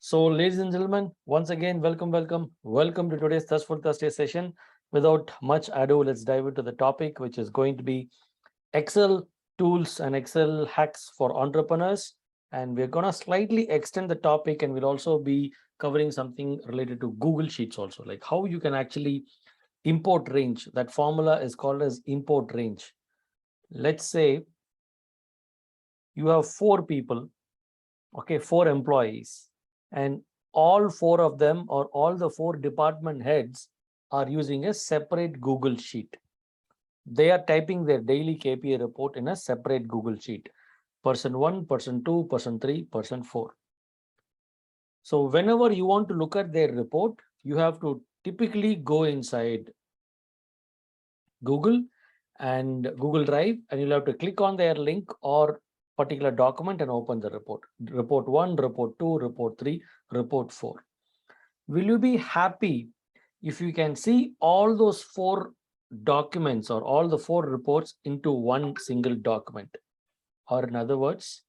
So, ladies and gentlemen, once again, welcome to today's Thirstful Thursday session. Without much ado, let's dive into the topic, which is going to be Excel tools and Excel hacks for entrepreneurs. And we're going to slightly extend the topic, and we'll also be covering something related to Google Sheets also, like how you can actually import range. That formula is called as import range. Let's say you have four people, okay, four employees, and all four of them or all the four department heads are using a separate Google Sheet. They are typing their daily KPI report in a separate Google Sheet. Person 1, person 2, person 3, person 4. So whenever you want to look at their report, you have to typically go inside Google and Google Drive, and you'll have to click on their link or particular document and open the report. Report 1, report 2, report 3, report 4. Will you be happy if you can see all those four documents or all the four reports into one single document? Or in other words,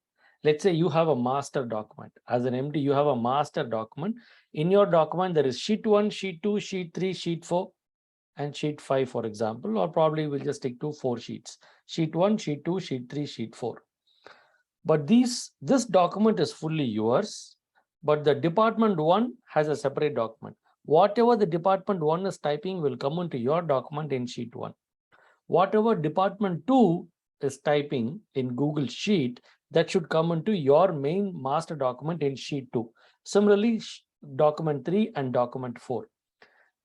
let's say you have a master document. As an MD, you have a master document. In your document, there is sheet 1, sheet 2, sheet 3, sheet 4, and sheet 5, for example, or probably we'll just stick to 4 sheets. Sheet 1, sheet 2, sheet 3, sheet 4. But this document is fully yours, but the department 1 has a separate document. Whatever the department 1 is typing will come into your document in sheet 1. Whatever department 2 is typing in Google Sheet, that should come into your main master document in sheet 2. Similarly, document 3 and document 4.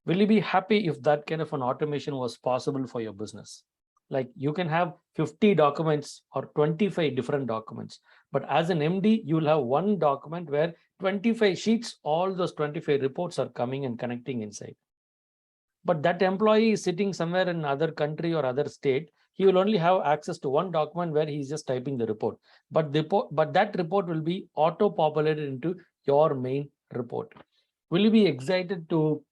Will you be happy if that kind of an automation was possible for your business? Like you can have 50 documents or 25 different documents, but as an MD, you will have one document where 25 sheets, all those 25 reports are coming and connecting inside. But that employee is sitting somewhere in another country or other state. He will only have access to one document where he's just typing the report. But that report will be auto-populated into your main report. Will you be excited to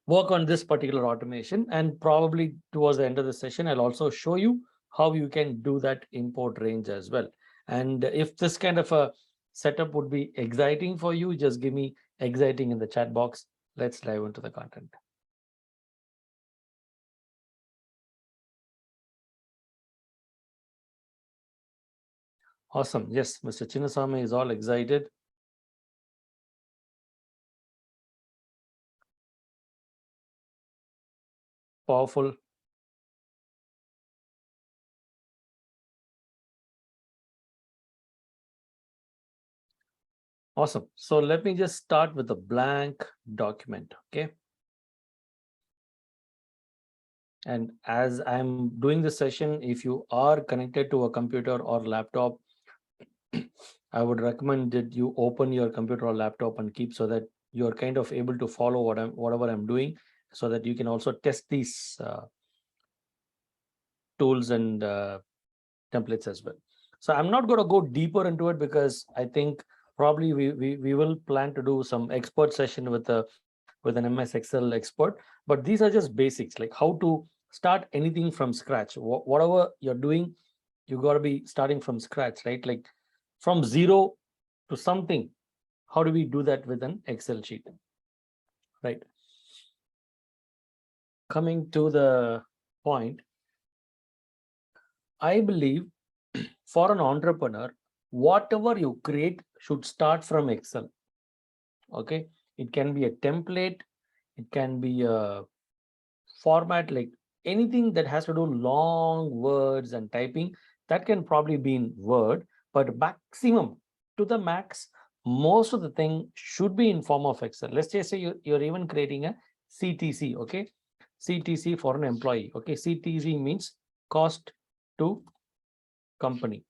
work on this particular automation? And probably towards the end of the session, I'll also show you how you can do that import range as well. And if this kind of a setup would be exciting for you, just give me exciting in the chat box. Let's dive into the content. Awesome. Yes, Mr. Chinnasamy is all excited. Powerful. Awesome. So let me just start with a blank document, okay? And as I'm doing this session, if you are connected to a computer or laptop, I would recommend that you open your computer or laptop and keep so that you're kind of able to follow whatever I'm doing, so that you can also test these tools and templates as well. So I'm not going to go deeper into it because I think probably we will plan to do some expert session with an MS Excel expert. But these are just basics, like how to start anything from scratch. Whatever you're doing, you got to be starting from scratch, right? Like from zero to something. How do we do that with an Excel sheet, right? Coming to the point, I believe for an entrepreneur, whatever you create should start from Excel. Okay, it can be a template, it can be a format, like anything that has to do long words and typing, that can probably be in Word, but maximum to the max, most of the thing should be in form of Excel. Let's just say you're even creating a CTC, okay? CTC for an employee, okay? CTC means cost to company.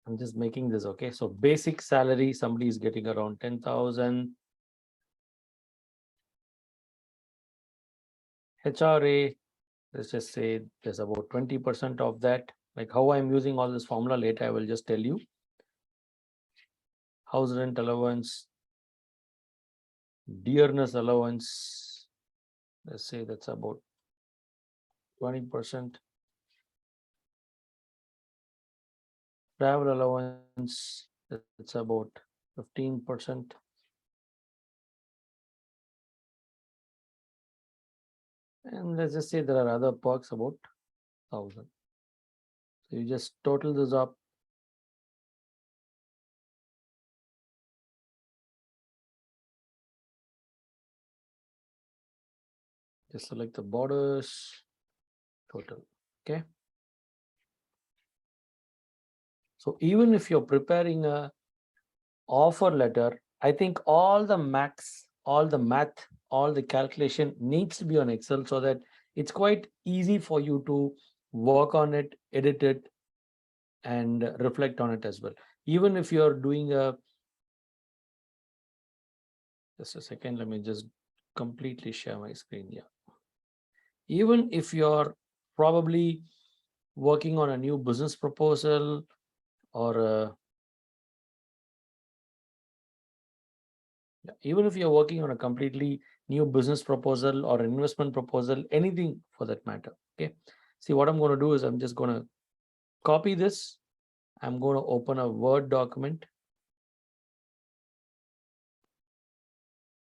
I'm just making this, okay? So basic salary, somebody is getting around 10,000. HRA, let's just say there's about 20% of that. Like how I'm using all this formula later, I will just tell you. House rent allowance, dearness allowance, let's say that's about 20%. Travel allowance, it's about 15%. And let's just say there are other perks about 1,000. So you just total this up. Just select the borders, total. Okay. So even if you're preparing a offer letter, I think all the math, all the calculation needs to be on Excel so that it's quite easy for you to work on it, edit it, and reflect on it as well. Even if you're doing just a second, let me just completely share my screen here. Even if you're probably working on a new business proposal or even if you're working on a completely new business proposal or investment proposal, anything for that matter. Okay. See, what I'm going to do is I'm just going to copy this. I'm going to open a Word document.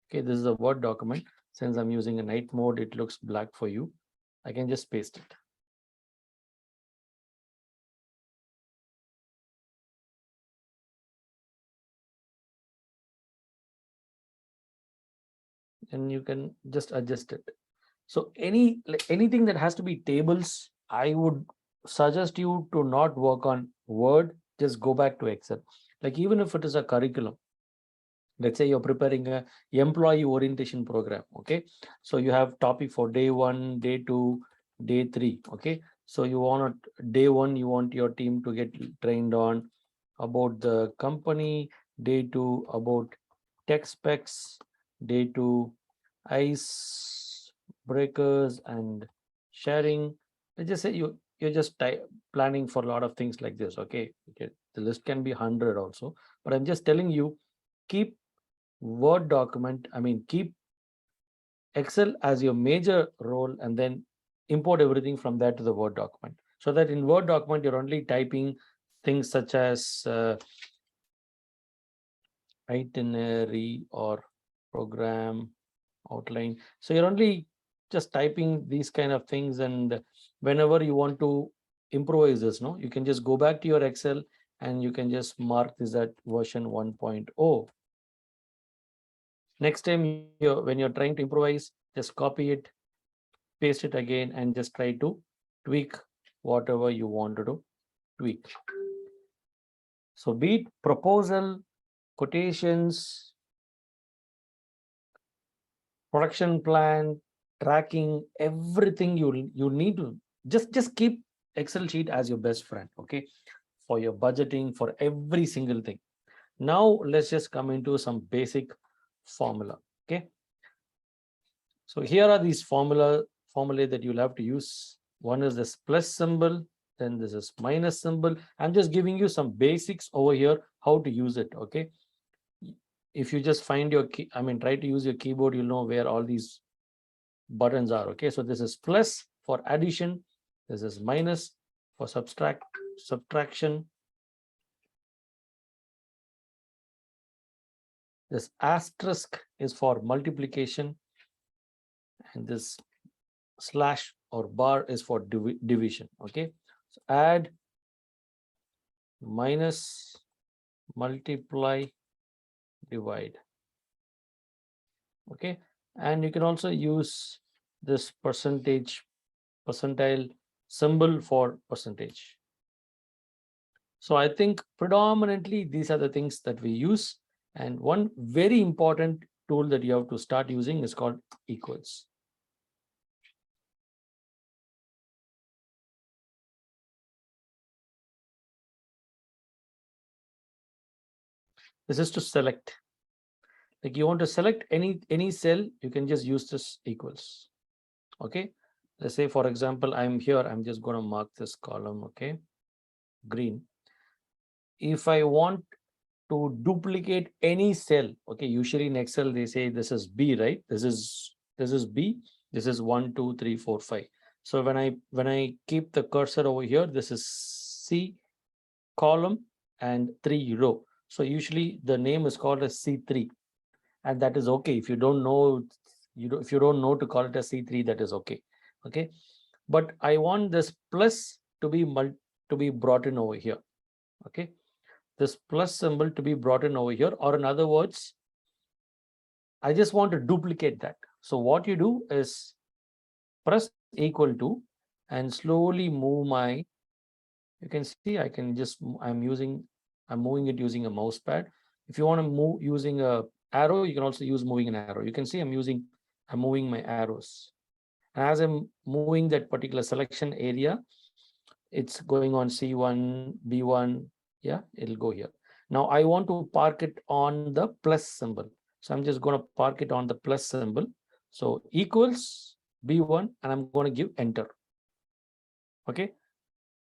Okay, this is a Word document. Since I'm using a night mode, it looks black for you. I can just paste it. And you can just adjust it. So anything that has to be tables, I would suggest you to not work on Word, just go back to Excel. Like even if it is a curriculum, let's say you're preparing a employee orientation program. Okay, so you have topic for day 1, day 2, day 3. Okay, so you want day 1, you want your team to get trained on about the company, day 2 about tech specs, day 2 ice breakers and sharing. Let's just say you're just planning for a lot of things like this. Okay, the list can be 100 also, but I'm just telling you, keep Word document, keep Excel as your major role and then import everything from there to the Word document. So that in Word document, you're only typing things such as itinerary or program outline. So you're only just typing these kind of things, and whenever you want to improvise this, no, you can just go back to your Excel and you can just mark this at version 1.0. Next time when you're trying to improvise, just copy it, paste it again, and just try to tweak whatever you want to tweak. So be it proposal, quotations, production plan, tracking, everything you need to just keep Excel sheet as your best friend. Okay, for your budgeting, for every single thing. Now let's just come into some basic formula. Okay, so here are these formulae that you'll have to use. One is this plus symbol, then this is minus symbol. I'm just giving you some basics over here, how to use it. Okay, if you just find your key, try to use your keyboard, you'll know where all these buttons are. Okay, so this is plus for addition, this is minus for subtraction, this asterisk is for multiplication, and this slash or bar is for division. Okay, so add, minus, multiply, divide. Okay, and you can also use this percentile symbol for percentage. So I think predominantly these are the things that we use, and one very important tool that you have to start using is called equals. This is to select. Like you want to select any cell, you can just use this equals. Okay, let's say for example I'm here, I'm just going to mark this column, okay, green. If I want to duplicate any cell, okay, usually in Excel they say this is B, right? This is B, this is 1 2 3 4 5. So when I keep the cursor over here, this is C, column and 3 row. So usually the name is called as C3, and that is okay. If you don't know, if you don't know to call it as C3, that is okay. Okay, but I want this plus to be brought in over here. Okay, this plus symbol to be brought in over here, or in other words, I just want to duplicate that. So what you do is press equal to and slowly move my, you can see I can just, I'm moving it using a mouse pad. If you want to move using a arrow, you can also use moving an arrow. You can see I'm moving my arrows. And as I'm moving that particular selection area, it's going on C1, B1, yeah, it'll go here. Now I want to park it on the plus symbol. So I'm just going to park it on the plus symbol. So equals B1, and I'm going to give enter. Okay.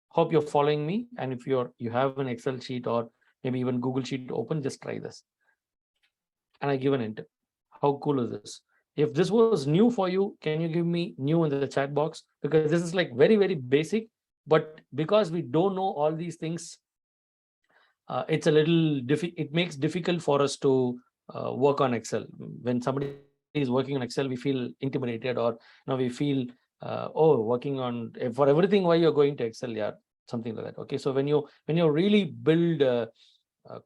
Hope you're following me. And if you have an Excel sheet or maybe even Google Sheet open, just try this. And I give an enter. How cool is this? If this was new for you, can you give me new in the chat box? Because this is like very, very basic. But because we don't know all these things, it's a little it makes difficult for us to work on Excel. When somebody is working on Excel, we feel intimidated, or we feel oh, working on for everything, why you're going to Excel, yeah, something like that. Okay, so when you really build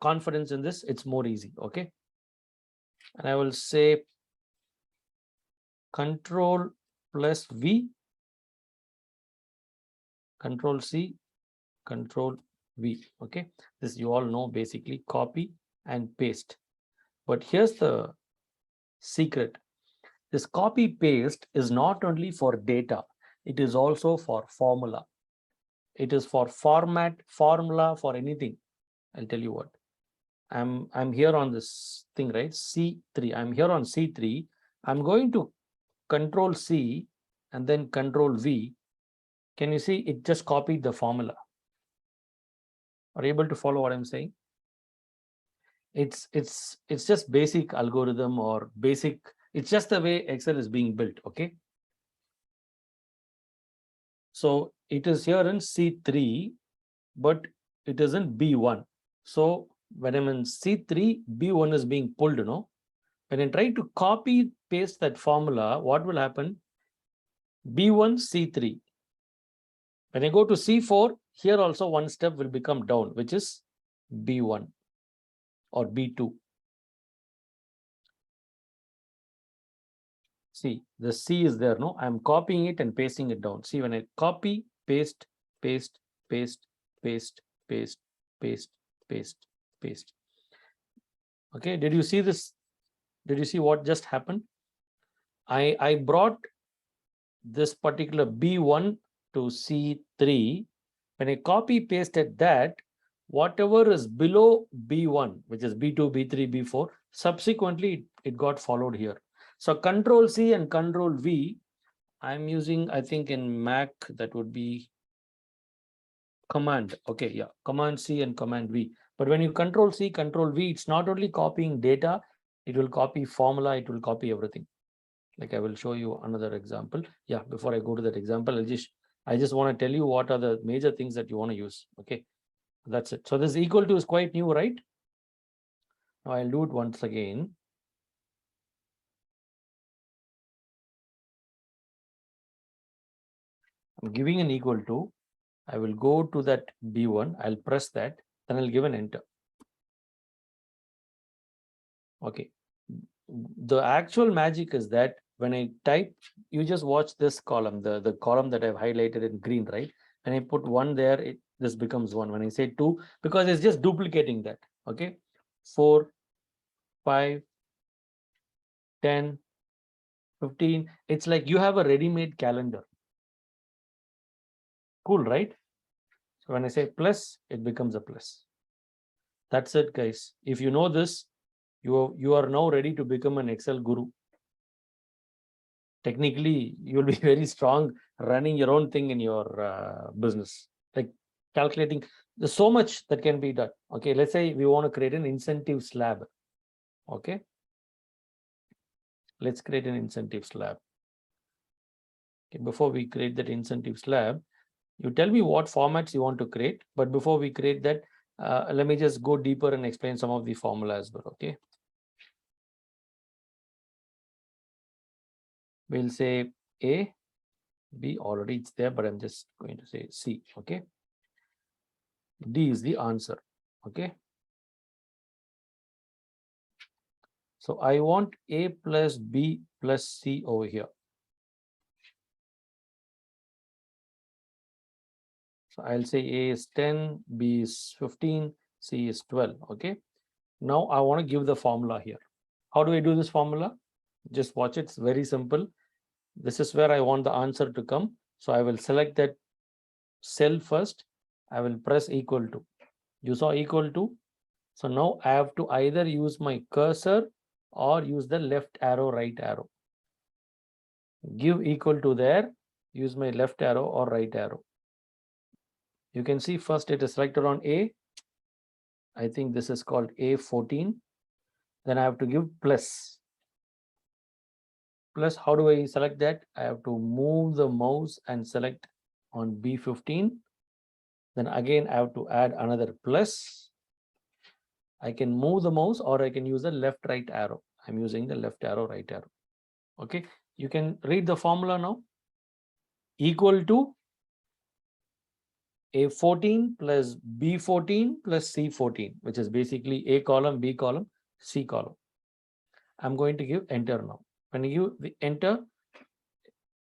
confidence in this, it's more easy. Okay, and I will say Control plus V, Control C, Control V. Okay, this you all know, basically copy and paste. But here's the secret. This copy paste is not only for data, it is also for formula. It is for formula, for anything. I'll tell you what. I'm here on this thing, right? C3. I'm here on C3. I'm going to Control C and then Control V. Can you see it just copied the formula? Are you able to follow what I'm saying? It's just basic algorithm or basic. It's just the way Excel is being built. Okay. So it is here in C3, but it is in B1. So when I'm in C3, B1 is being pulled, When I try to copy paste that formula, what will happen? B1, C3. When I go to C4, here also one step will become down, which is B1 or B2. See, the C is there, no? I'm copying it and pasting it down. See, when I copy, paste, paste, paste, paste, paste, paste, paste, paste. Okay, did you see this? Did you see what just happened? I brought this particular B1 to C3. When I copy pasted that, whatever is below B1, which is B2, B3, B4, subsequently it got followed here. So Control C and Control V, I'm using, I think in Mac, that would be Command. Okay, yeah, Command C and Command V. But when you Control C, Control V, it's not only copying data, it will copy formula, it will copy everything. Like I will show you another example. Yeah, before I go to that example, I just want to tell you what are the major things that you want to use. Okay, that's it. So this equal to is quite new, right? Now I'll do it once again. I'm giving an equal to. I will go to that B1. I'll press that. Then I'll give an enter. Okay. The actual magic is that when I type, you just watch this column, the column that I've highlighted in green, right? When I put 1 there, this becomes 1. When I say 2, because it's just duplicating that. Okay. 4, 5, 10, 15. It's like you have a ready-made calendar. Cool, right? So when I say plus, it becomes a plus. That's it, guys. If you know this, you are now ready to become an Excel guru. Technically, you'll be very strong running your own thing in your business, like calculating. There's so much that can be done. Okay, let's say we want to create an incentive slab. Okay, let's create an incentive slab. Okay, before we create that incentive slab, you tell me what formats you want to create. But before we create that, Let me just go deeper and explain some of the formula as well, okay? We'll say A, B, already it's there, but I'm just going to say C, okay? D is the answer, okay? So I want A plus B plus C over here. So I'll say A is 10, B is 15, C is 12, okay? Now I want to give the formula here. How do I do this formula? Just watch it, it's very simple. This is where I want the answer to come. So I will select that cell first. I will press equal to. You saw equal to. So now I have to either use my cursor or use the left arrow, right arrow. Give equal to there, use my left arrow or right arrow. You can see first it is selected on A. I think this is called A14. Then I have to give plus. Plus, how do I select that? I have to move the mouse and select on B15. Then again, I have to add another plus. I can move the mouse or I can use the left right arrow. I'm using the left arrow, right arrow. Okay, you can read the formula now. Equal to A14 plus B14 plus C14, which is basically A column, B column, C column. I'm going to give enter now. When you give the enter,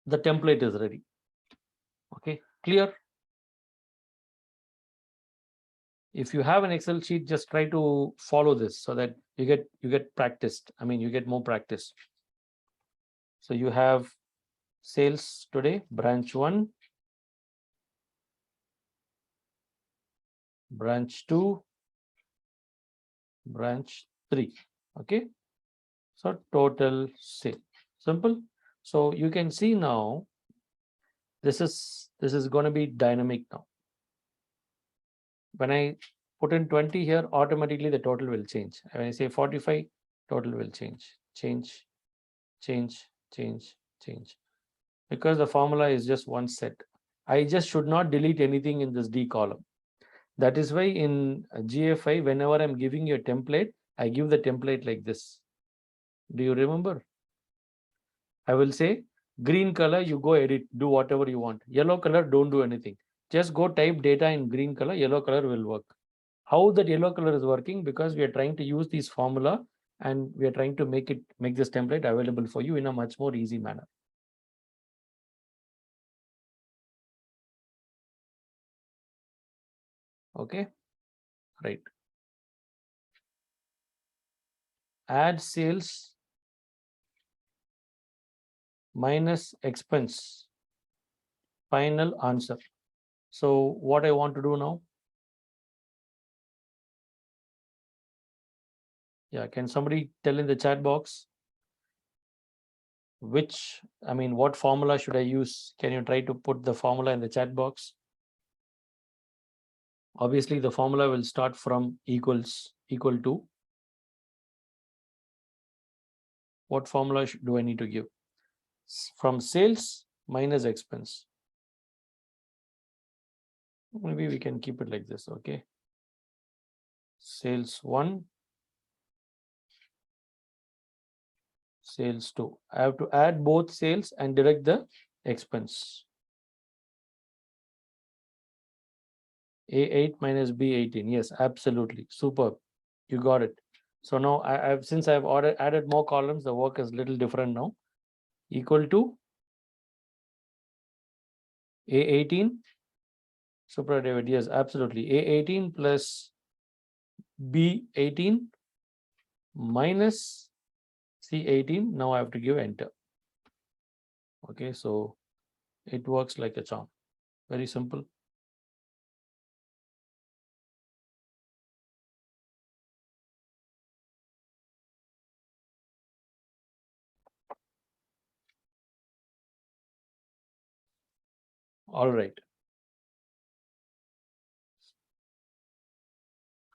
the template is ready. Okay, clear? If you have an Excel sheet, just try to follow this so that you get practiced. I mean, you get more practice. So you have sales today, branch 1, branch 2, branch 3. Okay. So total sale. Simple. So you can see now this is going to be dynamic now. When I put in 20 here, automatically the total will change. When I say 45, total will change. Change, change, change, change. Because the formula is just one set. I just should not delete anything in this D column. That is why in GFI, whenever I'm giving you a template, I give the template like this. Do you remember? I will say green color, you go edit, do whatever you want. Yellow color, don't do anything. Just go type data in green color, yellow color will work. How that yellow color is working? Because we are trying to use this formula and we are trying to make this template available for you in a much more easy manner. Okay, right. Add sales minus expense, final answer. So what I want to do now? Yeah, can somebody tell in the chat box what formula should I use? Can you try to put the formula in the chat box? Obviously, the formula will start from equal to. What formula do I need to give? From sales minus expense. Maybe we can keep it like this, okay? Sales 1, sales 2. I have to add both sales and deduct the expense. A8 minus B18. Yes, absolutely. Superb. You got it. So now since I've added more columns, the work is a little different now. Equal to A18. Super David. Yes, absolutely. A18 plus B18 minus C18. Now I have to give enter. Okay, so it works like a charm. Very simple. All right.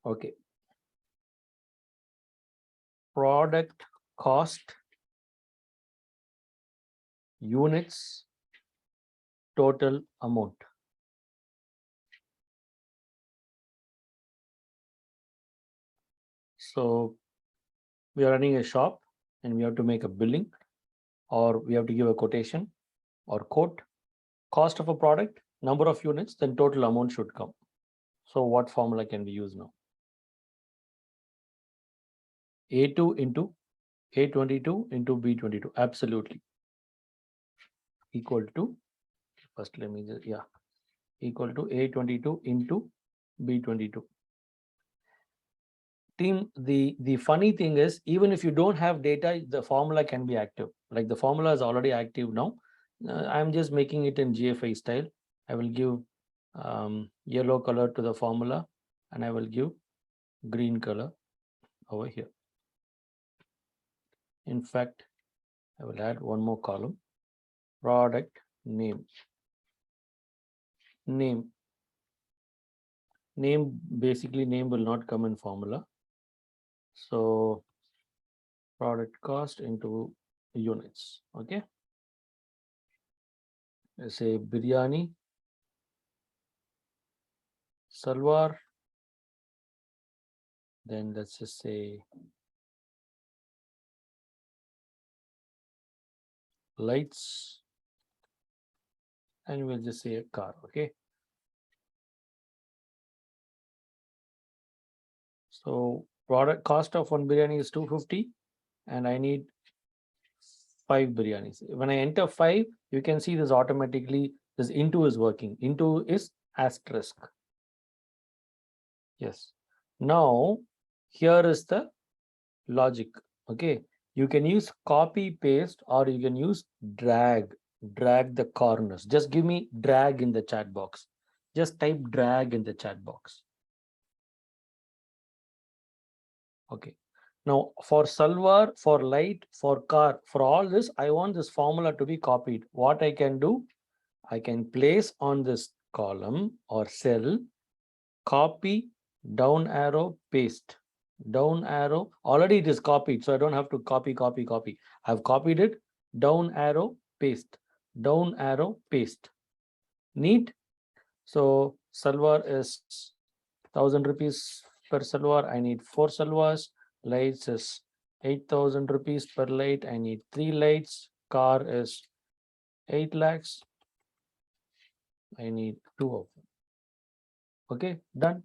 Okay. Product cost, units, total amount. So we are running a shop and we have to make a billing, or we have to give a quotation or quote, cost of a product, number of units, then total amount should come. So what formula can we use now? A2 into A22 into B22, absolutely. Equal to, first let me just, equal to A22 into B22. Team, the funny thing is, even if you don't have data, the formula can be active. Like the formula is already active now. I'm just making it in GFI style. I will give yellow color to the formula, and I will give green color over here. In fact, I will add one more column, product name. Name, basically name will not come in formula. So product cost into units, okay? Let's say biryani, salwar, then let's just say lights, and we'll just say a car, okay? So product cost of one biryani is 250, and I need 5 biryanis. When I enter 5, you can see this automatically, this into is working. Into is asterisk. Yes. Now, here is the logic, okay? You can use copy paste, or you can use drag the corners. Just give me drag in the chat box. Just type drag in the chat box. Okay. Now for salwar, for light, for car, for all this, I want this formula to be copied. What I can do, I can place on this column or cell, copy, down arrow, paste. Down arrow, already it is copied, so I don't have to copy. I've copied it, down arrow, paste, down arrow, paste. Neat. So salwar is 1000 rupees per salwar. I need 4 salwars. Lights is 8000 rupees per light. I need 3 lights. Car is 8 lakhs. I need 2 of them. Okay, done.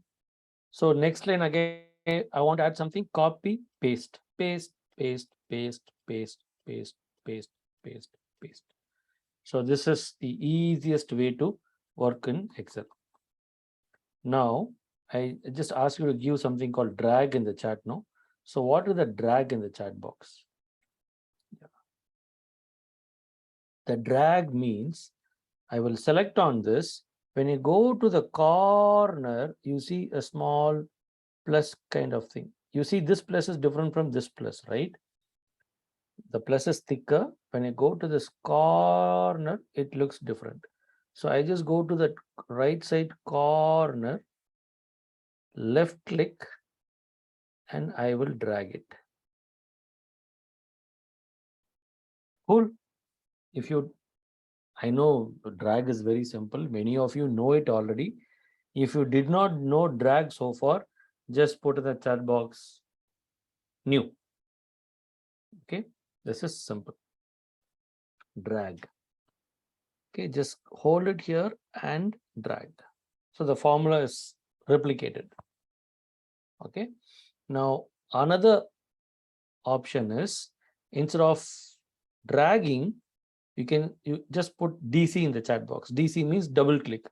So next line again, I want to add something, copy, paste, paste, paste, paste, paste, paste, paste, paste, paste. So this is the easiest way to work in Excel. Now, I just ask you to give something called drag in the chat now. So what is the drag in the chat box? The drag means I will select on this. When you go to the corner, you see a small plus kind of thing. You see this plus is different from this plus, right? The plus is thicker. When I go to this corner, it looks different. So I just go to the right side corner, left click, and I will drag it. Cool. If you, I know drag is very simple. Many of you know it already. If you did not know drag so far, just put in the chat box new. Okay, this is simple. Drag. Okay, just hold it here and drag. So the formula is replicated. Okay, now another option is, instead of dragging, you just put DC in the chat box. DC means double click.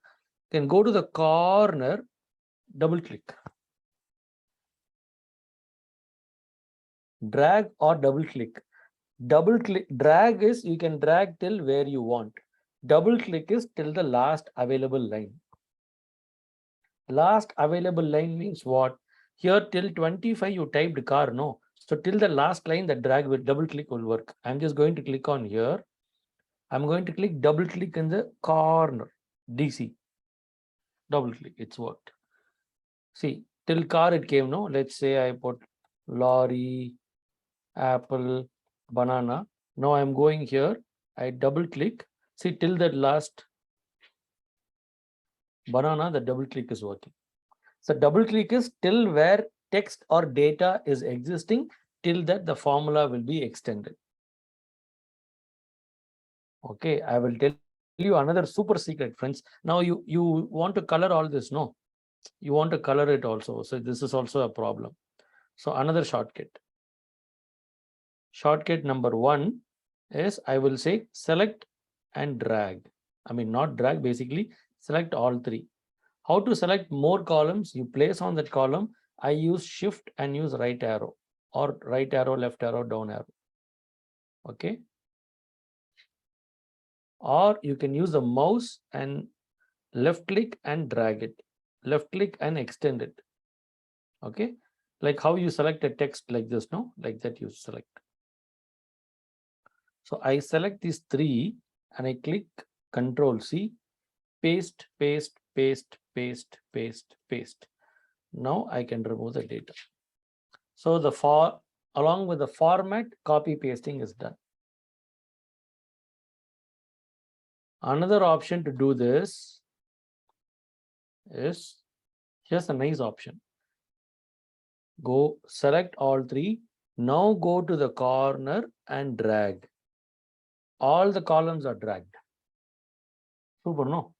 You can go to the corner, double click. Drag or double click. Double click, drag is you can drag till where you want. Double click is till the last available line. Last available line means what? Here till 25 you typed car, no? So till the last line, the drag will double click will work. I'm just going to click on here. I'm going to click double click in the corner, DC. Double click, it's worked. See, till car it came, no? Let's say I put lorry, apple, banana. Now I'm going here. I double click. See, till that last banana, the double click is working. So double click is till text or data is existing, till that the formula will be extended. Okay, I will tell you another super secret, friends. Now you want to color all this, no? You want to color it also. So this is also a problem. So another shortcut. Shortcut number 1 is, I will say select and drag. I mean, not drag, basically select all 3. How to select more columns? You place on that column. I use shift and use right arrow, or right arrow, left arrow, down arrow. Okay. Or you can use the mouse and left click and drag it. Left click and extend it. Okay. Like how you select a text like this, no? Like that you select. So I select these 3 and I click Control C, paste, paste, paste, paste, paste, paste. Now I can remove the data. So along with the format, copy pasting is done. Another option to do this is, here's a nice option. Go select all 3. Now go to the corner and drag. All the columns are dragged. Super, no?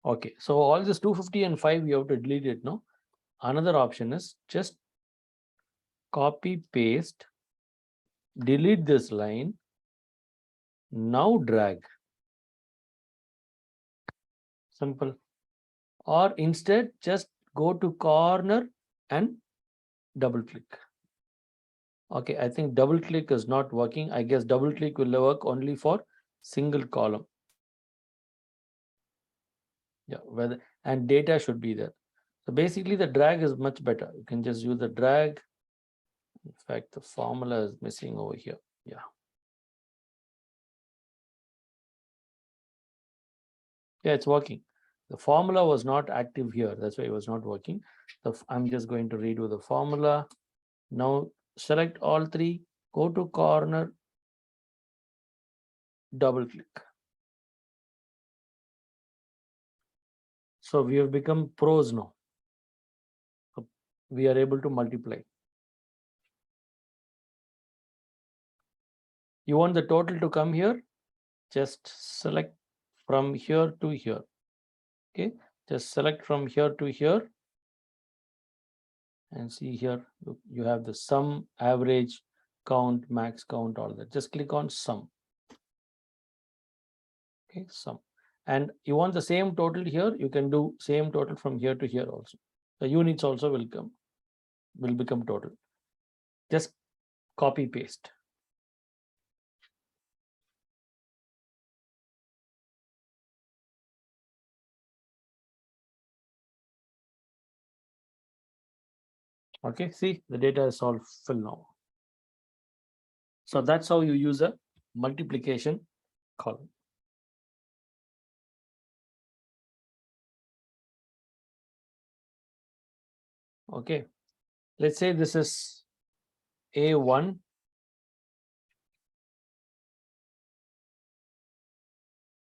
Okay, so all this 250 and 5, you have to delete it, no? Another option is just copy, paste, delete this line. Now drag. Simple. Or instead, just go to corner and double click. Okay, I think double click is not working. I guess double click will work only for single column. Yeah, whether and data should be there. So basically the drag is much better. You can just use the drag. In fact, the formula is missing over here. Yeah. Yeah, it's working. The formula was not active here. That's why it was not working. So I'm just going to redo the formula. Now select all 3, go to corner, double click. So we have become pros now. We are able to multiply. You want the total to come here? Just select from here to here. Okay, just select from here to here. And see here, you have the sum, average, count, max count, all that. Just click on sum. Okay, sum. And you want the same total here, you can do same total from here to here also. The units also will become total. Just copy paste. Okay, see the data is all filled now. So that's how you use a multiplication column. Okay, let's say this is A1,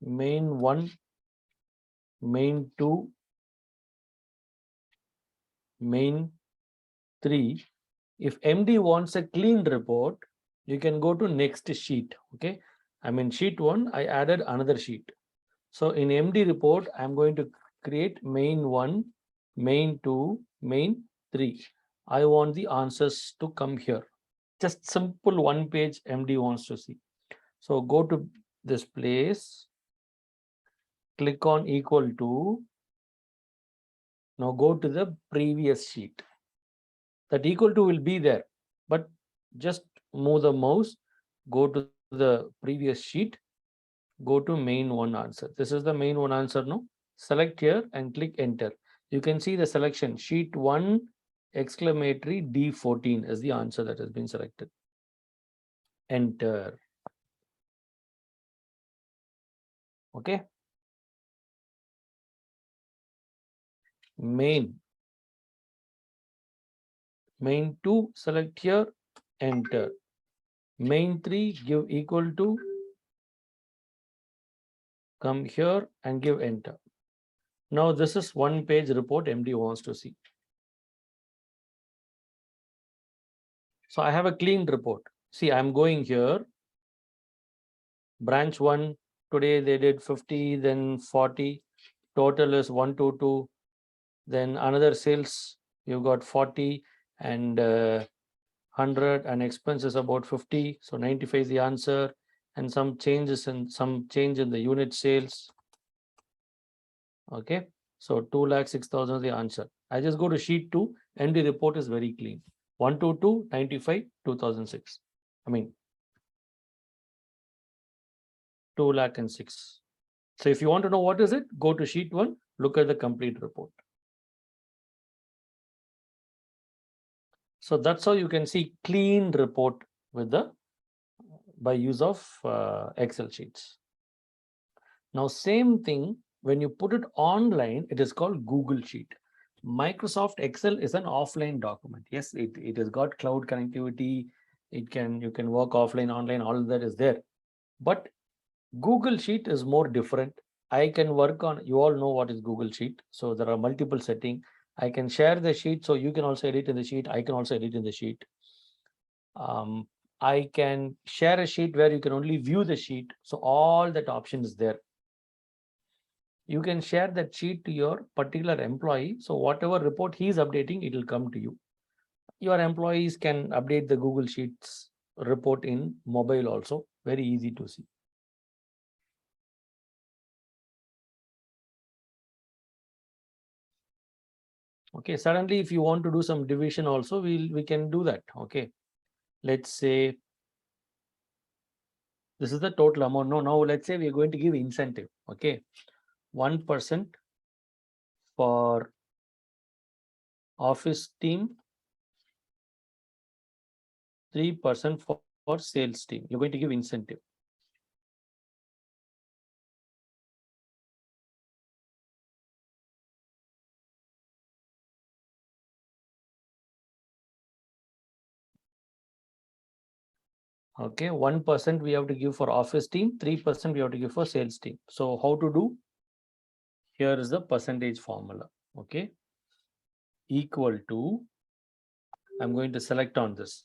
main 1, main 2, main 3. If MD wants a clean report, you can go to next sheet. Okay, I mean sheet 1, I added another sheet. So in MD report, I'm going to create main 1, main 2, main 3. I want the answers to come here. Just simple 1 page MD wants to see. So go to this place, click on equal to. Now go to the previous sheet. That equal to will be there, but just move the mouse, go to the previous sheet, go to main 1 answer. This is the main 1 answer. No, select here and click enter. You can see the selection sheet 1 exclamatory D14 is the answer that has been selected. Enter. Okay, main 2 select here, enter. Main 3 give equal to, come here and give enter. Now this is one page report MD wants to see. So I have a clean report. See, I'm going here. Branch 1, today they did 50, then 40. Total is 122. Then another sales, you got 40 and 100, and expenses about 50. So 95 is the answer. And some changes and some change in the unit sales. Okay. So 2,06,000 is the answer. I just go to sheet 2 and the report is very clean. 122, 95, 2006. I mean, 2,06,000. So if you want to know what is it, go to sheet 1, look at the complete report. So that's how you can see clean report with the by use of Excel sheets. Now, same thing, when you put it online, it is called Google Sheet. Microsoft Excel is an offline document. Yes, it has got cloud connectivity. You can work offline, online, all that is there. But Google Sheet is more different. I can work on, you all know what is Google Sheet. So there are multiple settings. I can share the sheet, so you can also edit in the sheet. I can also edit in the sheet. I can share a sheet where you can only view the sheet. So all that option is there. You can share that sheet to your particular employee. So whatever report he is updating, it will come to you. Your employees can update the Google Sheets report in mobile also. Very easy to see. Okay, suddenly if you want to do some division also, we can do that. Okay, let's say this is the total amount. No, now let's say we are going to give incentive. Okay, 1% for office team, 3% for sales team. You're going to give incentive. Okay, 1% we have to give for office team, 3% we have to give for sales team. So how to do? Here is the percentage formula. Okay, equal to, I'm going to select on this.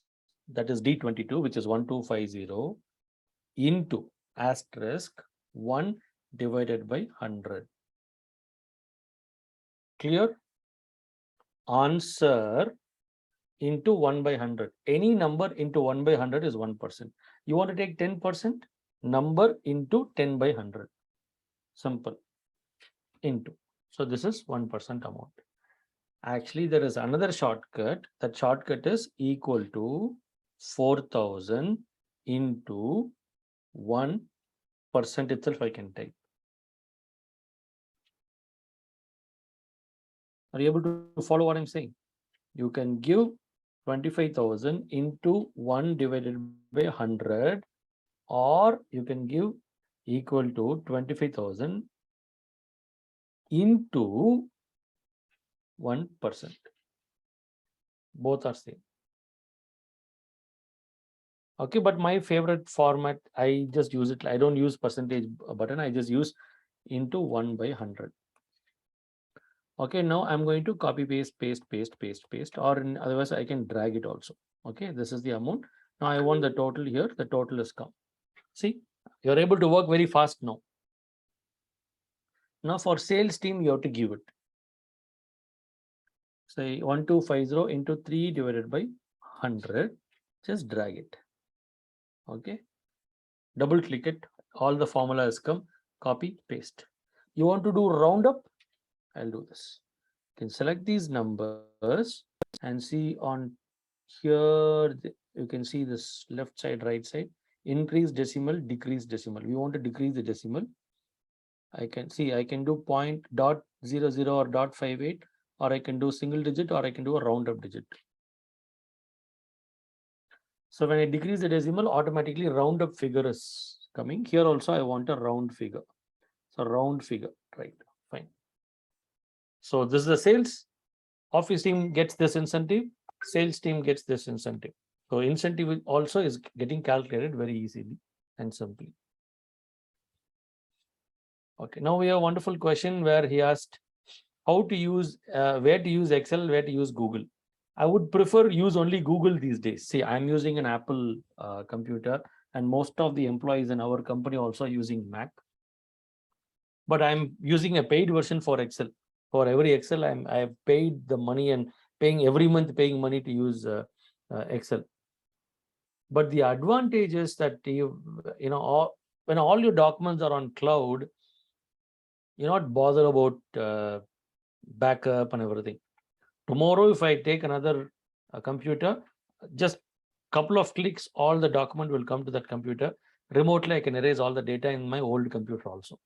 That is D22, which is 1250 into asterisk 1 divided by 100. Clear? Answer into 1 by 100. Any number into 1 by 100 is 1%. You want to take 10%? Number into 10 by 100. Simple. Into. So this is 1% amount. Actually, there is another shortcut. That shortcut is equal to 4,000 into 1% itself I can type. Are you able to follow what I'm saying? You can give 25,000 into 1 divided by 100, or you can give equal to 25,000 into 1%. Both are same. Okay, but my favorite format, I just use it. I don't use percentage button. I just use into 1 by 100. Okay, now I'm going to copy, paste, or otherwise I can drag it also. Okay, this is the amount. Now I want the total here. The total is come. See, you're able to work very fast now. Now for sales team, you have to give it. Say 1250 into 3 divided by 100. Just drag it. Okay. Double click it. All the formula has come. Copy, paste. You want to do roundup? I'll do this. You can select these numbers and see on here. You can see this left side, right side. Increase decimal, decrease decimal. We want to decrease the decimal. I can see I can do 0.00 or 0.58, or I can do single digit, or I can do a roundup digit. So when I decrease the decimal, automatically roundup figure is coming. Here also I want a round figure. So round figure, right? Fine. So this is the sales. Office team gets this incentive. Sales team gets this incentive. So incentive also is getting calculated very easily and simply. Okay, now we have a wonderful question where he asked, how to use, where to use Excel, where to use Google. I would prefer use only Google these days. See, I'm using an Apple computer, and most of the employees in our company also using Mac. But I'm using a paid version for Excel. For every Excel, I've paid the money and paying every month, paying money to use Excel. But the advantage is that when all your documents are on cloud, you're not bothered about backup and everything. Tomorrow, if I take another computer, just couple of clicks, all the document will come to that computer. Remotely, I can erase all the data in my old computer also.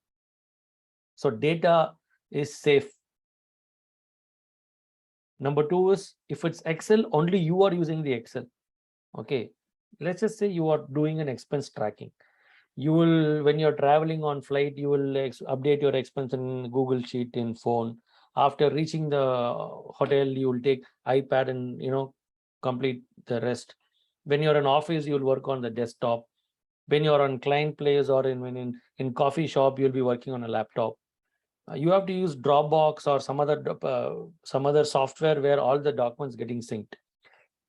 So data is safe. Number two is, if it's Excel, only you are using the Excel. Okay, let's just say you are doing an expense tracking. You will, when you're traveling on flight, you will update your expense in Google Sheet in phone. After reaching the hotel, you will take iPad and complete the rest. When you're in office, you'll work on the desktop. When you're on client place or in coffee shop, you'll be working on a laptop. You have to use Dropbox or some other software where all the documents getting synced.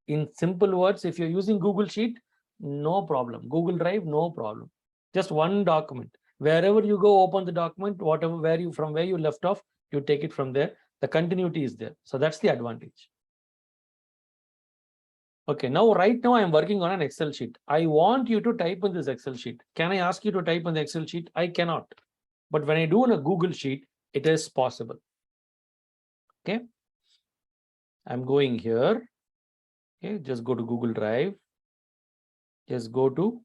In simple words, if you're using Google Sheet, no problem. Google Drive, no problem. Just one document. Wherever you go, open the document, from where you left off, you take it from there. The continuity is there. So that's the advantage. Okay, right now I'm working on an Excel sheet. I want you to type in this Excel sheet. Can I ask you to type in the Excel sheet? I cannot. But when I do in a Google Sheet, it is possible. Okay. I'm going here. Okay, just go to Google Drive. Just go to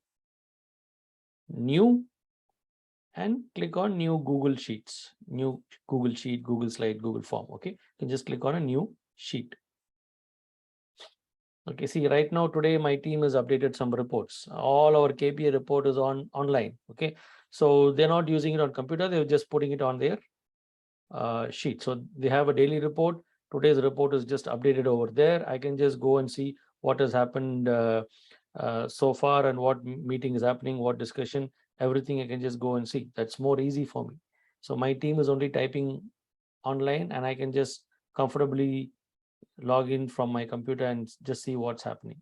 New and click on New Google Sheets. New Google Sheet, Google Slide, Google Form. Okay, you can just click on a new sheet. Okay, see, right now today my team has updated some reports. All our KPI report is online. Okay, so they're not using it on computer, they're just putting it on their sheet. So they have a daily report. Today's report is just updated over there. I can just go and see what has happened so far and what meeting is happening, what discussion, everything I can just go and see. That's more easy for me. So my team is only typing online and I can just comfortably log in from my computer and just see what's happening.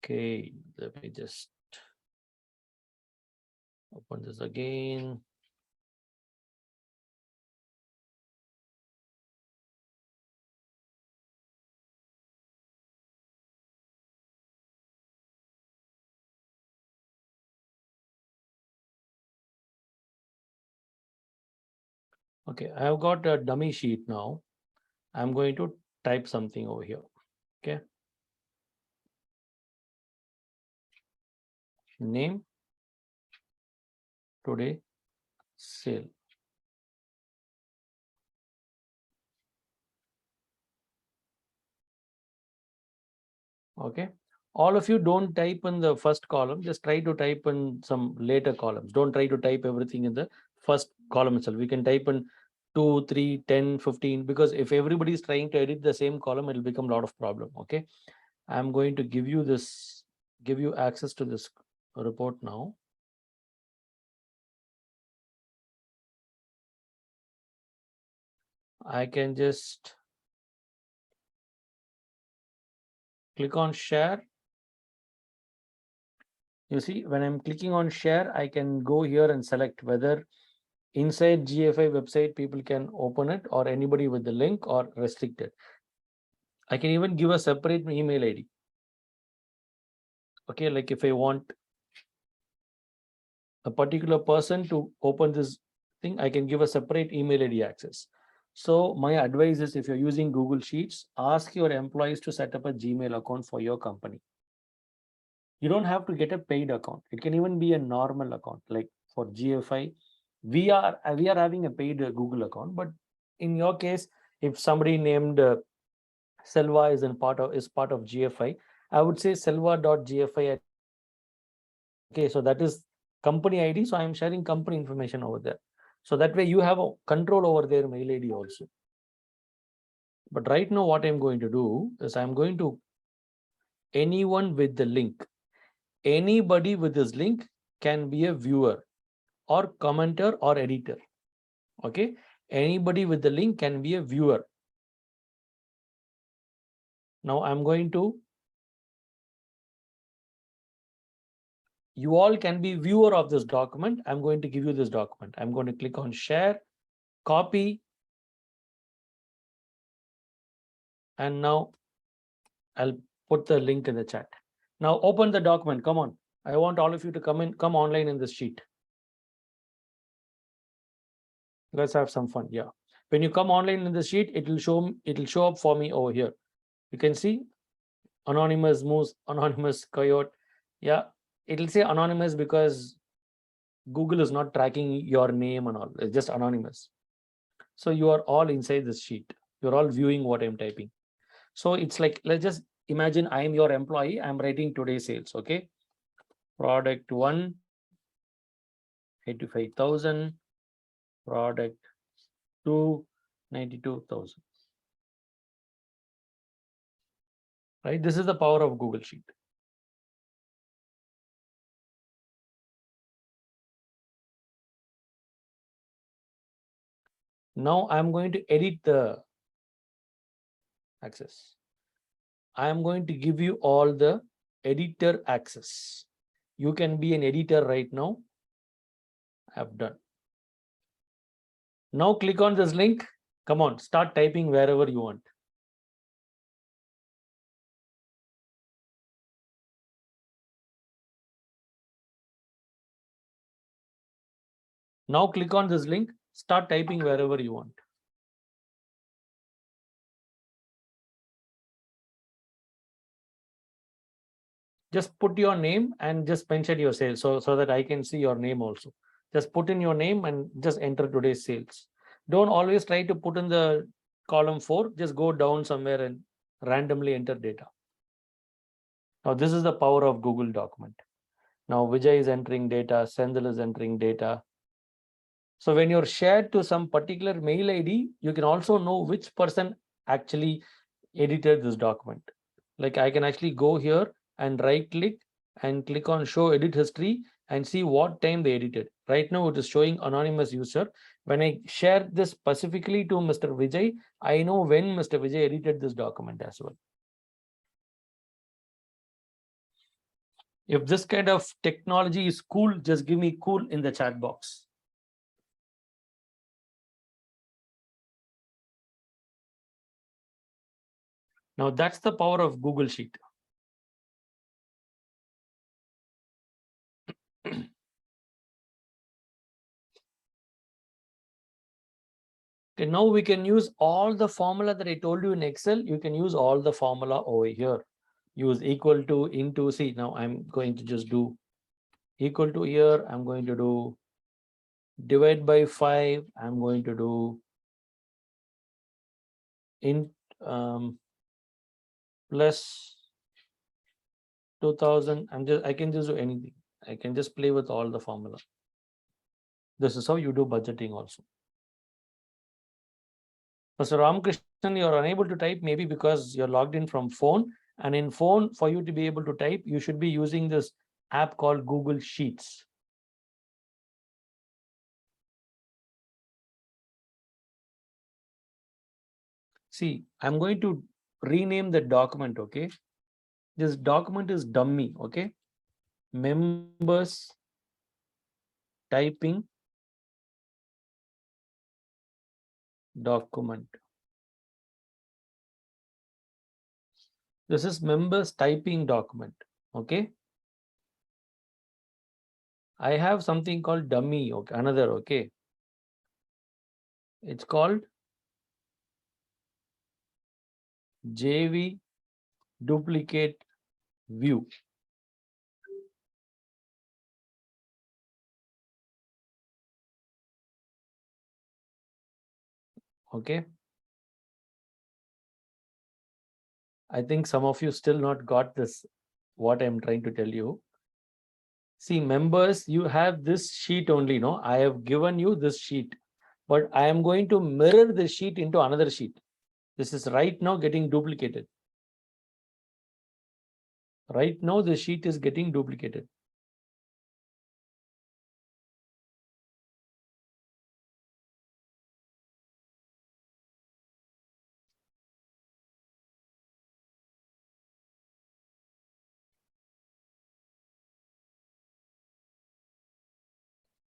Okay, let me just open this again. Okay, I've got a dummy sheet now. I'm going to type something over here. Okay. Name, today, sale. Okay. All of you don't type in the first column, just try to type in some later columns. Don't try to type everything in the first column itself. We can type in 2, 3, 10, 15, because if everybody is trying to edit the same column, it will become a lot of problem. Okay. I'm going to give you access to this report now. I can just click on share. You see, when I'm clicking on share, I can go here and select whether inside GFI website people can open it or anybody with the link or restricted. I can even give a separate email ID. Okay, like if I want a particular person to open this thing, I can give a separate email ID access. So my advice is, if you're using Google Sheets, ask your employees to set up a Gmail account for your company. You don't have to get a paid account. It can even be a normal account. Like for GFI, we are having a paid Google account, but in your case, if somebody named Selva is part of GFI, I would say selva.gfi. Okay, so that is company ID. So I'm sharing company information over there. So that way you have a control over their mail ID also. But right now what I'm going to do is I'm going to anyone with the link. anybody with this link can be a viewer or commenter or editor. Okay, anybody with the link can be a viewer. Now I'm going to, you all can be viewer of this document. I'm going to give you this document. I'm going to click on share, copy, and now I'll put the link in the chat. Now open the document. Come on. I want all of you to come online in this sheet. Let's have some fun. Yeah. When you come online in the sheet, it'll show up for me over here. You can see anonymous moose, anonymous coyote. Yeah, it'll say anonymous because Google is not tracking your name and all. It's just anonymous. So you are all inside this sheet. You're all viewing what I'm typing. So it's like, let's just imagine I am your employee. I'm writing today's sales. Okay. Product 1, 85,000. Product 2, 92,000. Right. This is the power of Google Sheet. Now I'm going to edit the access. I am going to give you all the editor access. You can be an editor right now. I've done. Now click on this link. Come on, start typing wherever you want. Now click on this link, start typing wherever you want. Just put your name and just mention your sales so that I can see your name also. Just put in your name and just enter today's sales. Don't always try to put in the column 4, just go down somewhere and randomly enter data. Now this is the power of Google document. Now Vijay is entering data, Sendil is entering data. So when you're shared to some particular mail ID, you can also know which person actually edited this document. Like I can actually go here and right click and click on show edit history and see what time they edited. Right now it is showing anonymous user. When I share this specifically to Mr. Vijay, I know when Mr. Vijay edited this document as well. If this kind of technology is cool, just give me cool in the chat box. Now that's the power of Google Sheet. Okay, now we can use all the formula that I told you in Excel. You can use all the formula over here. Use equal to, into. See, now I'm going to just do equal to here. I'm going to do divide by 5. I'm going to do in plus 2000. I can just do anything. I can just play with all the formula. This is how you do budgeting also. Mr. Ramakrishnan, you're unable to type maybe because you're logged in from phone. And in phone, for you to be able to type, you should be using this app called Google Sheets. See, I'm going to rename the document, okay? This document is dummy, okay? Members typing document. This is members typing document, okay? I have something called dummy, okay? Another, okay? It's called JV duplicate view. Okay. I think some of you still not got this, what I'm trying to tell you. See, members, you have this sheet only, no? I have given you this sheet, but I am going to mirror this sheet into another sheet. This is right now getting duplicated. Right now, the sheet is getting duplicated.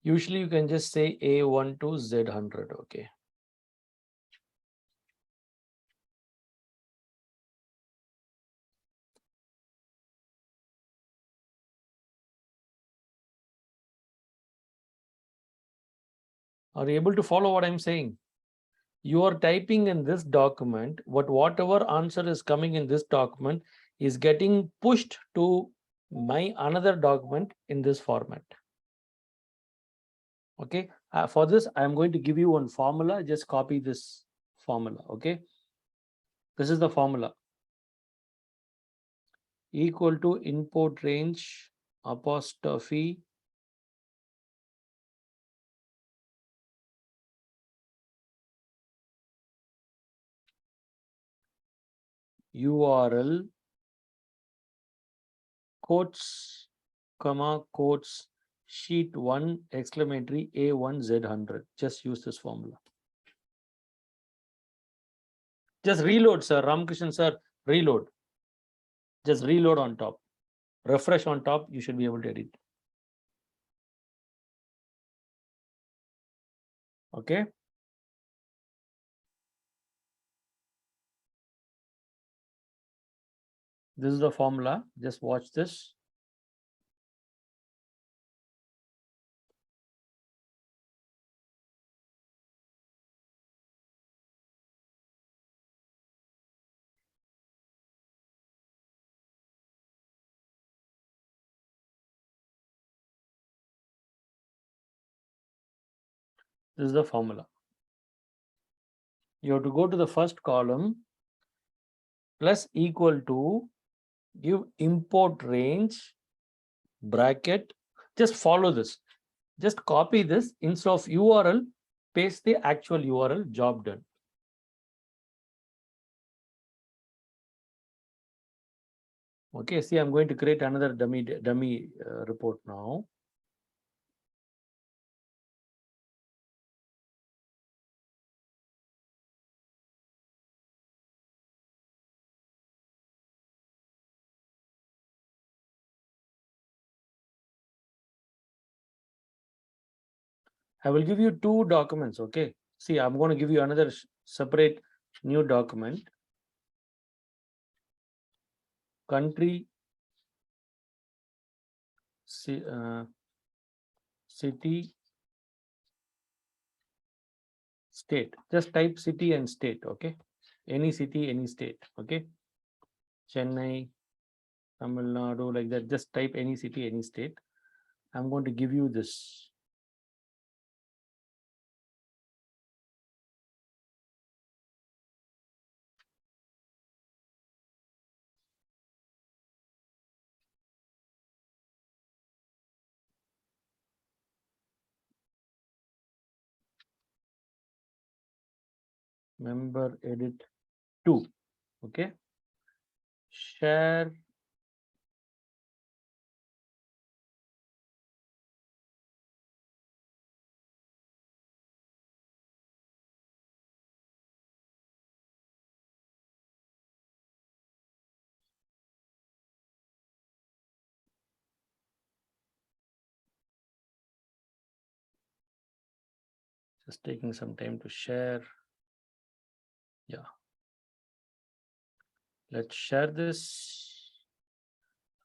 Usually you can just say A1 to Z100, okay. Are you able to follow what I'm saying? You are typing in this document, whatever answer is coming in this document is getting pushed to my another document in this format. Okay, for this, I'm going to give you one formula. Just copy this formula, okay? This is the formula. Equal to import range apostrophe URL quotes, comma, quotes, sheet 1, exclamatory A1 Z100. Just use this formula. Just reload, sir. Ramakrishnan, sir, reload. Just reload on top. Refresh on top. You should be able to edit. Okay. This is the formula. Just watch this. This is the formula. You have to go to the first column, plus equal to, give import range, bracket. Just follow this. Just copy this. Instead of URL, paste the actual URL, job done. Okay, see, I'm going to create another dummy report now. I will give you two documents, okay? See, I'm going to give you another separate new document. Country, city, state. Just type city and state, okay? Any city, any state, okay? Chennai, Tamil Nadu, like that. Just type any city, any state. I'm going to give you this. Member edit 2, okay? Share. Just taking some time to share. Yeah. Let's share this.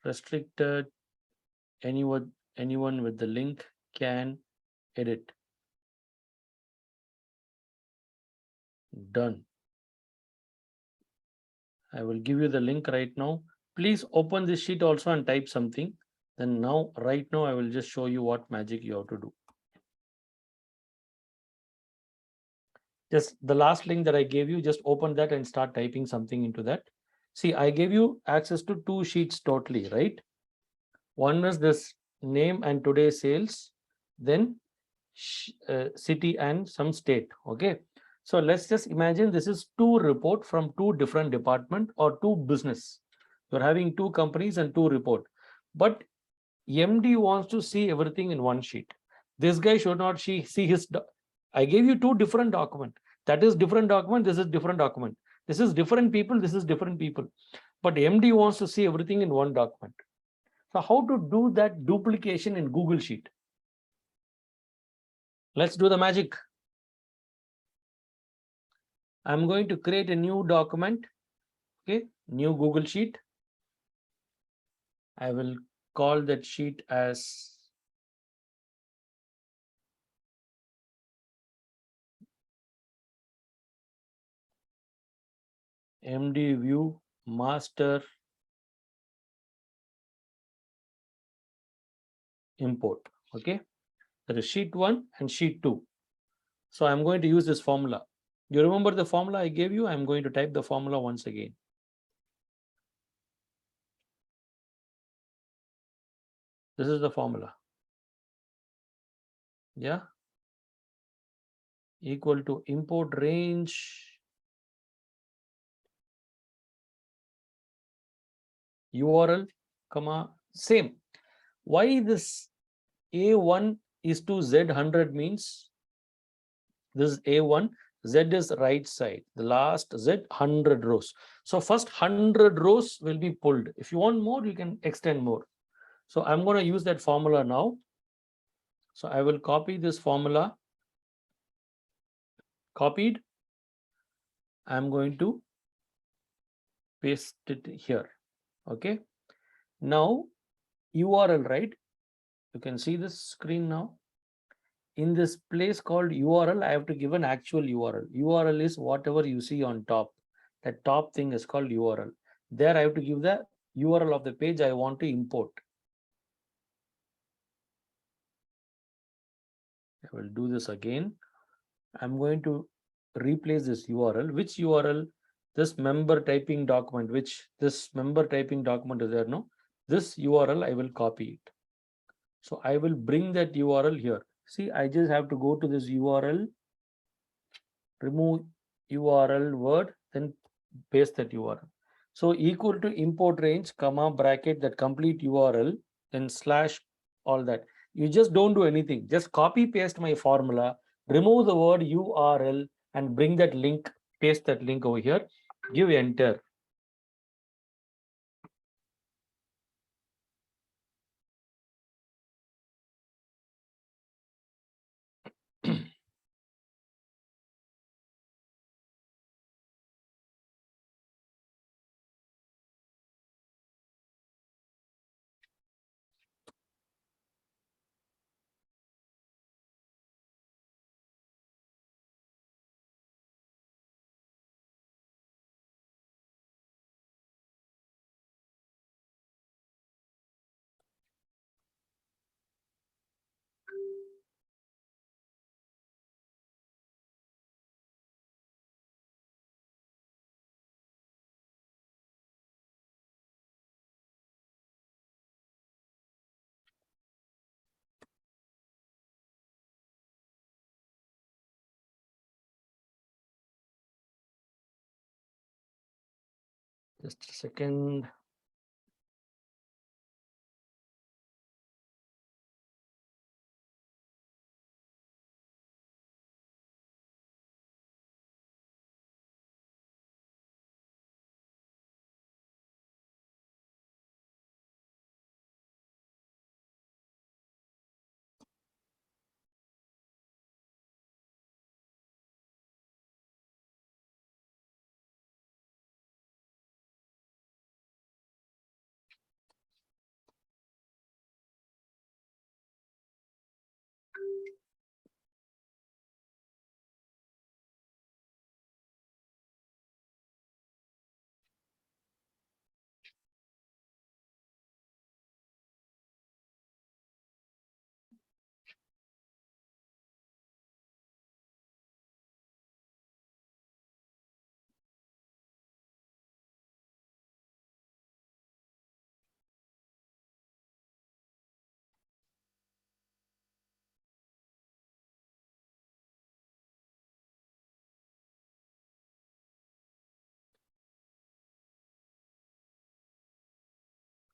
Restricted. Anyone with the link can edit. Done. I will give you the link right now. Please open this sheet also and type something. Then now, right now, I will just show you what magic you have to do. Just the last link that I gave you, just open that and start typing something into that. See, I gave you access to two sheets totally, right? One is this name and today's sales, then city and some state, okay? So let's just imagine this is two report from two different department or two business. You're having two companies and two report, but MD wants to see everything in one sheet. This guy should not see his. I gave you two different document. That is different document. This is different document. This is different people. This is different people. But MD wants to see everything in one document. So how to do that duplication in Google Sheet? Let's do the magic. I'm going to create a new document. Okay, new Google Sheet. I will call that sheet as MD view master import. Okay, there is sheet 1 and sheet 2. So I'm going to use this formula. You remember the formula I gave you? I'm going to type the formula once again. This is the formula. Yeah. Equal to import range URL, comma, same. Why this A1 is to Z100 means this is A1, Z is right side, the last Z 100 rows. So first 100 rows will be pulled. If you want more, you can extend more. So I'm going to use that formula now. So I will copy this formula. Copied. I'm going to paste it here. Okay. Now URL, right? You can see this screen now. In this place called URL, I have to give an actual URL. URL is whatever you see on top. That top thing is called URL. There I have to give the URL of the page I want to import. I will do this again. I'm going to replace this URL. Which URL? This member typing document, which this member typing document is there, no? This URL, I will copy it. So I will bring that URL here. See, I just have to go to this URL, remove URL word, then paste that URL. So equal to import range, comma, bracket, that complete URL, then slash all that. You just don't do anything. Just copy paste my formula, remove the word URL and bring that link, paste that link over here, give enter. Just a second.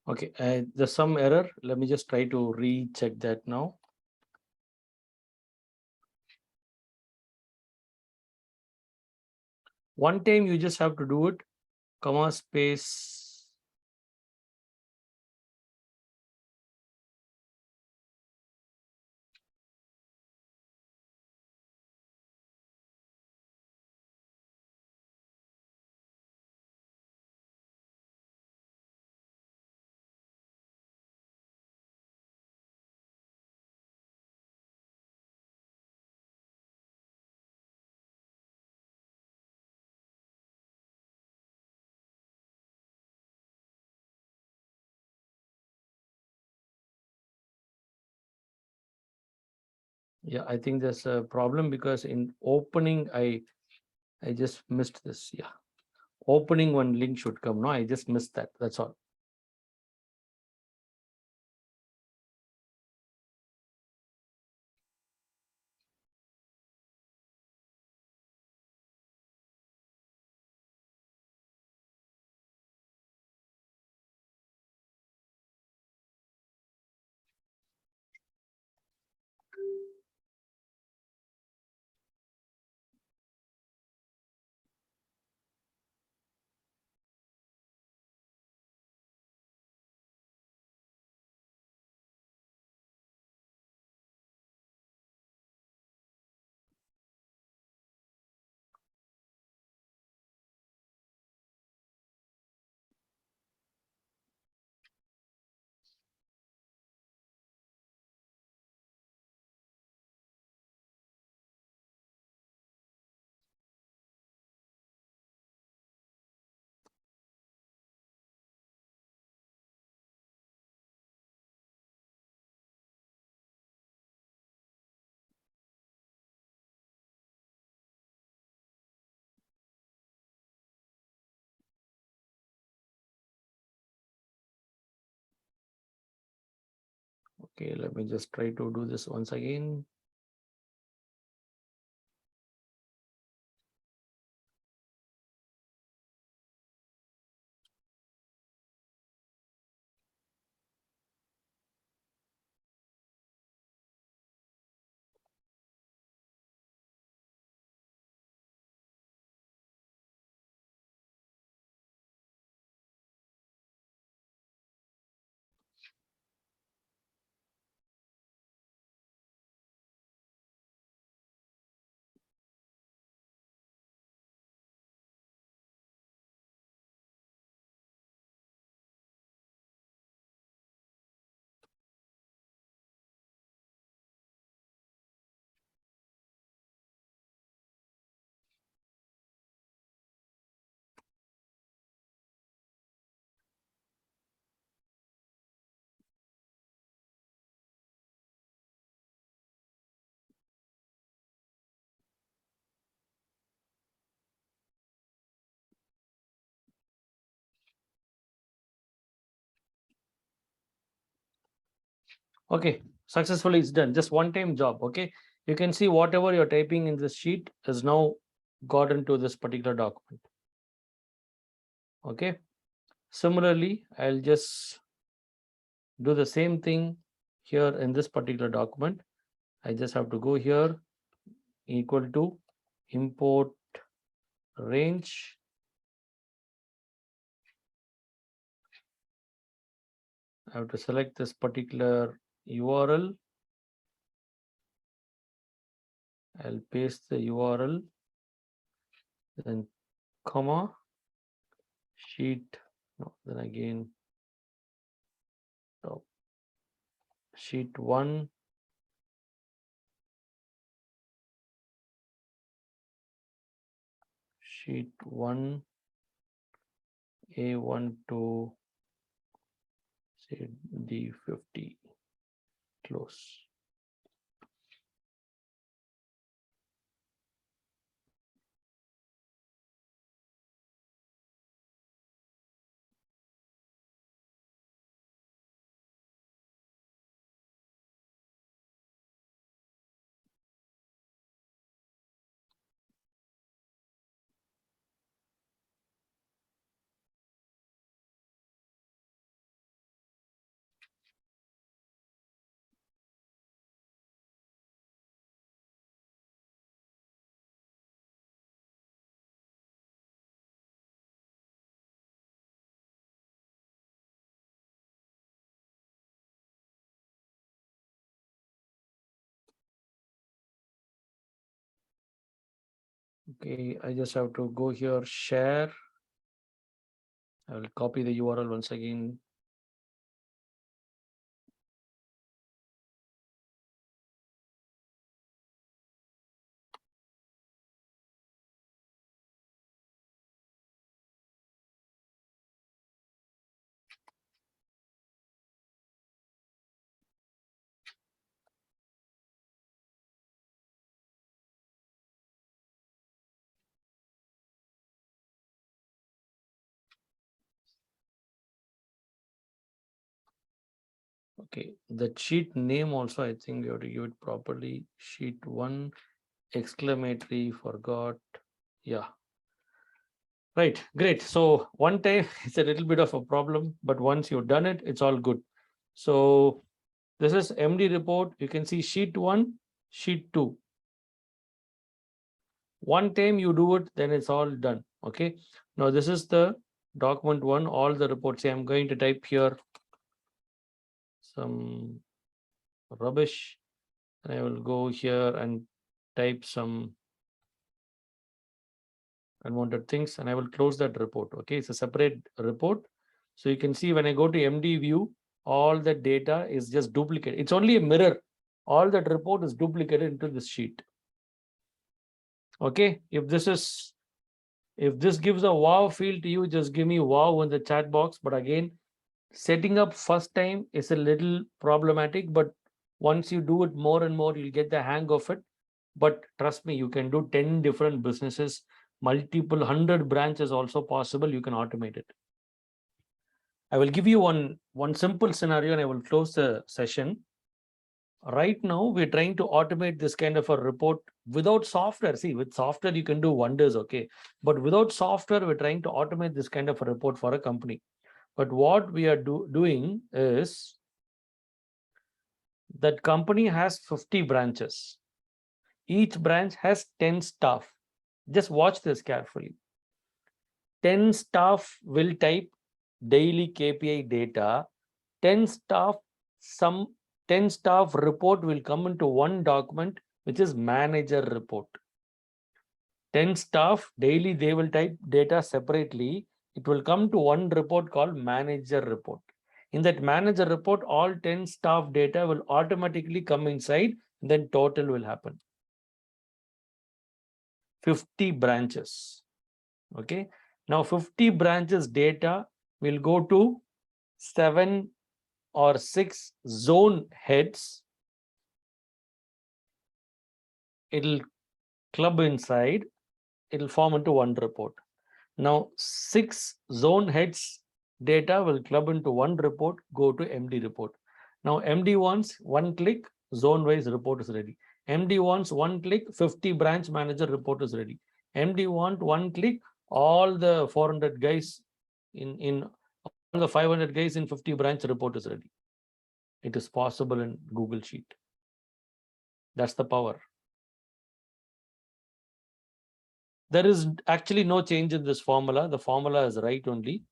Okay, there's some error. Let me just try to recheck that now. One time you just have to do it, comma space. Yeah, I think there's a problem because in opening, I just missed this. Yeah, opening one link should come. No, I just missed that. That's all. Okay, let me just try to do this once again. Okay, successfully it's done. Just one time job. Okay, you can see whatever you're typing in this sheet is now got into this particular document. Okay, similarly, I'll just do the same thing here in this particular document. I just have to go here, equal to import range. I have to select this particular URL. I'll paste the URL, then comma, sheet, no, then again, top, sheet 1, sheet 1, A1 to say D50, close. Okay, I just have to go here, share. I will copy the URL once again. Okay, the sheet name also, I think you have to give it properly. Sheet 1, exclamatory, forgot. Yeah. Right, great. So one time it's a little bit of a problem, but once you've done it, it's all good. So this is MD report. You can see sheet 1, sheet 2. One time you do it, then it's all done. Okay. Now this is the document 1, all the reports. I'm going to type here some rubbish, and I will go here and type some unwanted things, and I will close that report. Okay, it's a separate report. So you can see when I go to MD view, all the data is just duplicate. It's only a mirror. All that report is duplicated into this sheet. Okay, if this gives a wow feel to you, just give me wow in the chat box. But again, setting up first time is a little problematic, but once you do it more and more, you'll get the hang of it. But trust me, you can do 10 different businesses, multiple 100 branches also possible. You can automate it. I will give you one simple scenario and I will close the session. Right now, we're trying to automate this kind of a report without software. See, with software, you can do wonders, okay? But without software, we're trying to automate this kind of a report for a company. But what we are doing is that company has 50 branches. Each branch has 10 staff. Just watch this carefully. 10 staff will type daily KPI data. 10 staff, some 10 staff report will come into one document, which is manager report. 10 staff daily, they will type data separately. It will come to one report called manager report. In that manager report, all 10 staff data will automatically come inside, then total will happen. 50 branches. Okay. Now 50 branches data will go to 7 or 6 zone heads. It'll club inside. It'll form into one report. Now 6 zone heads data will club into one report, go to MD report. Now MD wants one click, zone wise report is ready. MD wants one click, 50 branch manager report is ready. MD want one click, all the 400 guys in all the 500 guys in 50 branch report is ready. It is possible in Google Sheet. That's the power. There is actually no change in this formula. The formula is right only.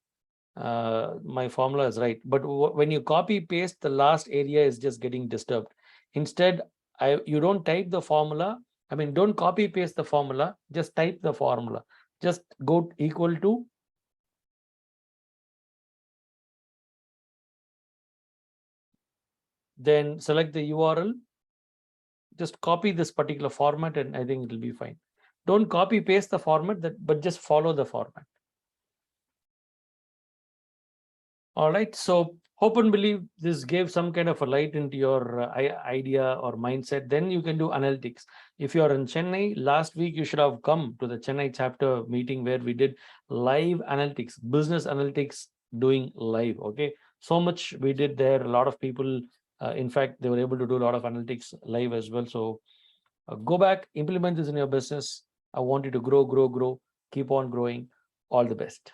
My formula is right. But when you copy paste, the last area is just getting disturbed. Instead, you don't type the formula. I mean, don't copy paste the formula. Just type the formula. Just go equal to. Then select the URL. Just copy this particular format and I think it will be fine. Don't copy paste the format, but just follow the format. All right. So hope and believe this gave some kind of a light into your idea or mindset. Then you can do analytics. If you are in Chennai, last week you should have come to the Chennai chapter meeting where we did live analytics, business analytics doing live. Okay. So much we did there. A lot of people, in fact, they were able to do a lot of analytics live as well. So go back, implement this in your business. I want you to grow, grow, grow, keep on growing. All the best.